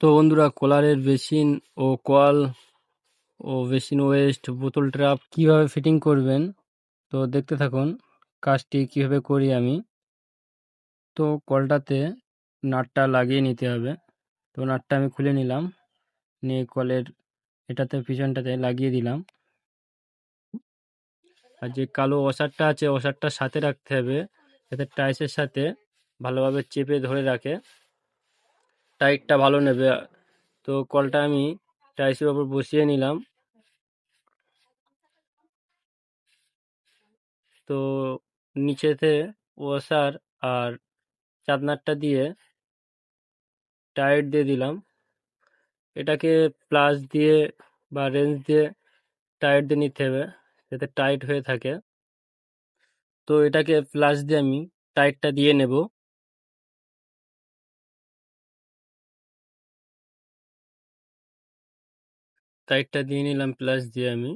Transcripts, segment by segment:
তো বন্ধুরা, কলারের বেসিন ও কল ও basin West বোতল ট্রাপ কিভাবে ফিটিং করবেন, তো দেখতে থাকুন কাজটি কিভাবে করি আমি। তো কলটাতে নাটটা লাগিয়ে নিতে হবে। তো নাটটা আমি খুলে নিলাম, নিয়ে কলের এটাতে পিছনটাতে লাগিয়ে দিলাম। আর যে কালো ওয়াশারটা আছে, ওয়াশারটা সাথে রাখতে হবে যাতে টাইসের সাথে ভালোভাবে চেপে ধরে রাখে, টাইটটা ভালো নেবে। তো কলটা আমি টাইসের ওপর বসিয়ে নিলাম। তো নিচেতে ওয়াশার আর চাদনারটা দিয়ে টাইট দিয়ে দিলাম। এটাকে প্লাস দিয়ে বা রেঞ্জ দিয়ে টাইট দিয়ে নিতে হবে যাতে টাইট হয়ে থাকে। তো এটাকে প্লাস দিয়ে আমি টাইটটা দিয়ে নেব। টাইটটা দিয়ে নিলাম প্লাস দিয়ে আমি।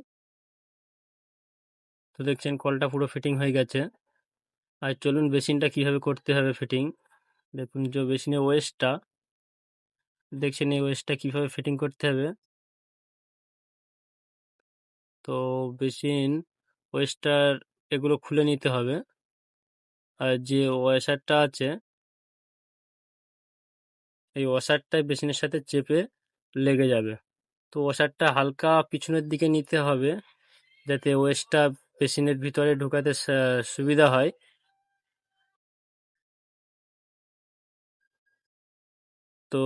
তো দেখছেন কলটা পুরো ফিটিং হয়ে গেছে। আর চলুন বেসিনটা কিভাবে করতে হবে ফিটিং দেখুন। যে বেসিনের ওয়েস্টটা দেখছেন, এই ওয়েস্টটা কিভাবে ফিটিং করতে হবে। তো বেসিন ওয়েস্টার এগুলো খুলে নিতে হবে। আর যে ওয়াশারটা আছে, এই ওয়াশারটাই বেসিনের সাথে চেপে লেগে যাবে। তো ওয়াশারটা হালকা পিছনের দিকে নিতে হবে যাতে ওয়েস্টটা বেসিনের ভিতরে ঢোকাতে সুবিধা হয়। তো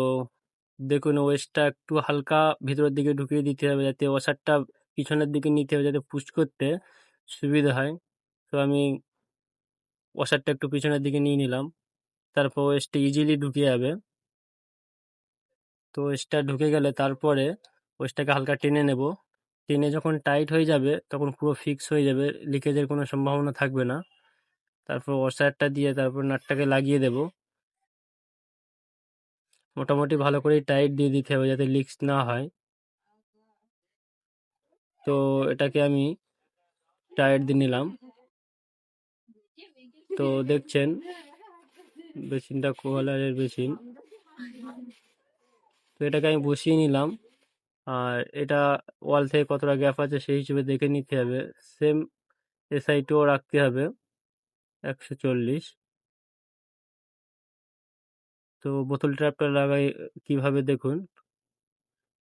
দেখুন ওয়েস্টটা একটু হালকা ভিতরের দিকে ঢুকিয়ে দিতে হবে যাতে ওয়াশারটা পিছনের দিকে নিতে হবে যাতে পুশ করতে সুবিধা হয়। তো আমি ওয়াশারটা একটু পিছনের দিকে নিয়ে নিলাম, তারপর ওয়েস্টটা ইজিলি ঢুকে যাবে। তো ওয়েস্টটা ঢুকে গেলে তারপরে ওয়েস্টটাকে হালকা টেনে নেব। টেনে যখন টাইট হয়ে যাবে তখন পুরো ফিক্স হয়ে যাবে, লিকেজের কোনো সম্ভাবনা থাকবে না। তারপর ওয়াশারটা দিয়ে তারপর নাটটাকে লাগিয়ে দেব। মোটামুটি ভালো করেই টাইট দিয়ে দিতে হবে যাতে লিকস না হয়। তো এটাকে আমি টাইট দিয়ে নিলাম। তো দেখছেন বেসিনটা কোয়ালারের বেসিন। তো এটাকে আমি বসিয়ে নিলাম। আর এটা ওয়াল থেকে কতটা গ্যাপ আছে সেই হিসেবে দেখে নিতে হবে। সেম এসআইটিও রাখতে হবে 140। তো বোতল ট্র্যাপটা লাগাই কিভাবে দেখুন।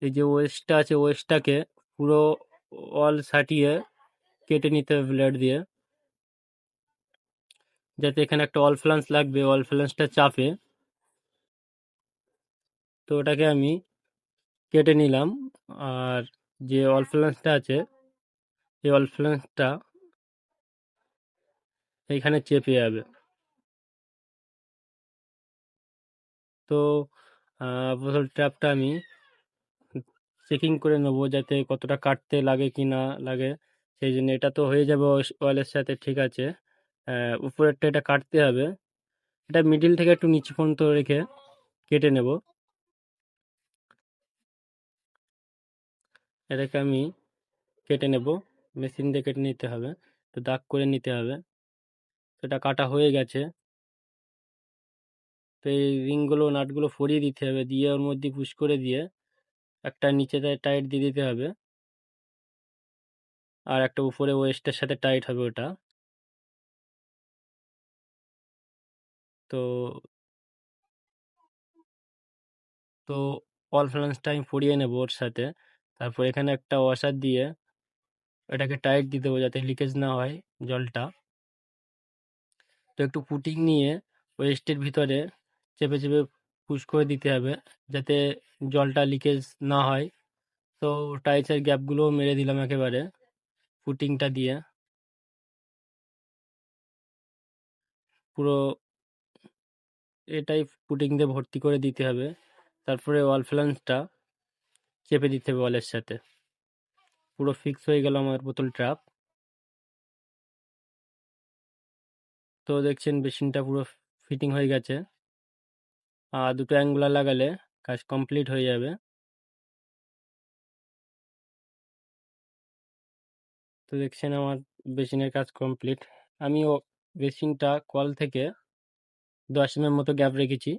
এই যে ওয়েস্টটা আছে, ওয়েস্টটাকে পুরো ওয়াল সাটিয়ে কেটে নিতে হবে ব্লেড দিয়ে, যাতে এখানে একটা ওয়াল ফ্লাঞ্চ লাগবে, ওয়াল ফ্লাঞ্চটা চাপে। তো ওটাকে আমি কেটে নিলাম। আর যে ওয়াল ফ্লাঞ্চটা আছে, এই ওয়াল ফ্লাঞ্চটা এইখানে চেপে যাবে। তো বোতল ট্র্যাপটা আমি চেকিং করে নেবো যাতে কতটা কাটতে লাগে কি না লাগে। সেই জন্য এটা তো হয়ে যাবে ওয়ালের সাথে, ঠিক আছে। উপরেরটা এটা কাটতে হবে। এটা মিডিল থেকে একটু নিচু পর্যন্ত রেখে কেটে নেব। এটাকে আমি কেটে নেব, মেশিন দিয়ে কেটে নিতে হবে। তো দাগ করে নিতে হবে। সেটা কাটা হয়ে গেছে। তো এই রিংগুলো নাটগুলো সরিয়ে দিতে হবে, দিয়ে ওর মধ্যে পুশ করে দিয়ে একটা নিচে টাইট দিয়ে দিতে হবে, আর একটা উপরে ওয়েস্টের সাথে টাইট হবে ওটা। তো তো অল ফ্লান্সটা আমি পরিয়ে নেব ওর সাথে। তারপর এখানে একটা ওয়াশার দিয়ে এটাকে টাইট দিয়ে দেবো যাতে লিকেজ না হয় জলটা। তো একটু পুটিং নিয়ে ওয়েস্টের ভিতরে চেপে চেপে পুশ করে দিতে হবে যাতে জলটা লিকেজ না হয়। তো টাইলসের গ্যাপগুলোও মেরে দিলাম একেবারে পুটিংটা দিয়ে। পুরো এটাই পুটিং দিয়ে ভর্তি করে দিতে হবে। তারপরে ওয়াল ফ্লান্সটা চেপে দিতে হবে ওয়ালের সাথে। পুরো ফিক্স হয়ে গেল আমার বোতল ট্রাপ। তো দেখছেন বেসিনটা পুরো ফিটিং হয়ে গেছে। আর দুটো অ্যাঙ্গুলার লাগালে কাজ কমপ্লিট হয়ে যাবে। তো দেখছেন আমার বেসিনের কাজ কমপ্লিট। আমি বেসিনটা কল থেকে 10 mm মতো গ্যাপ রেখেছি।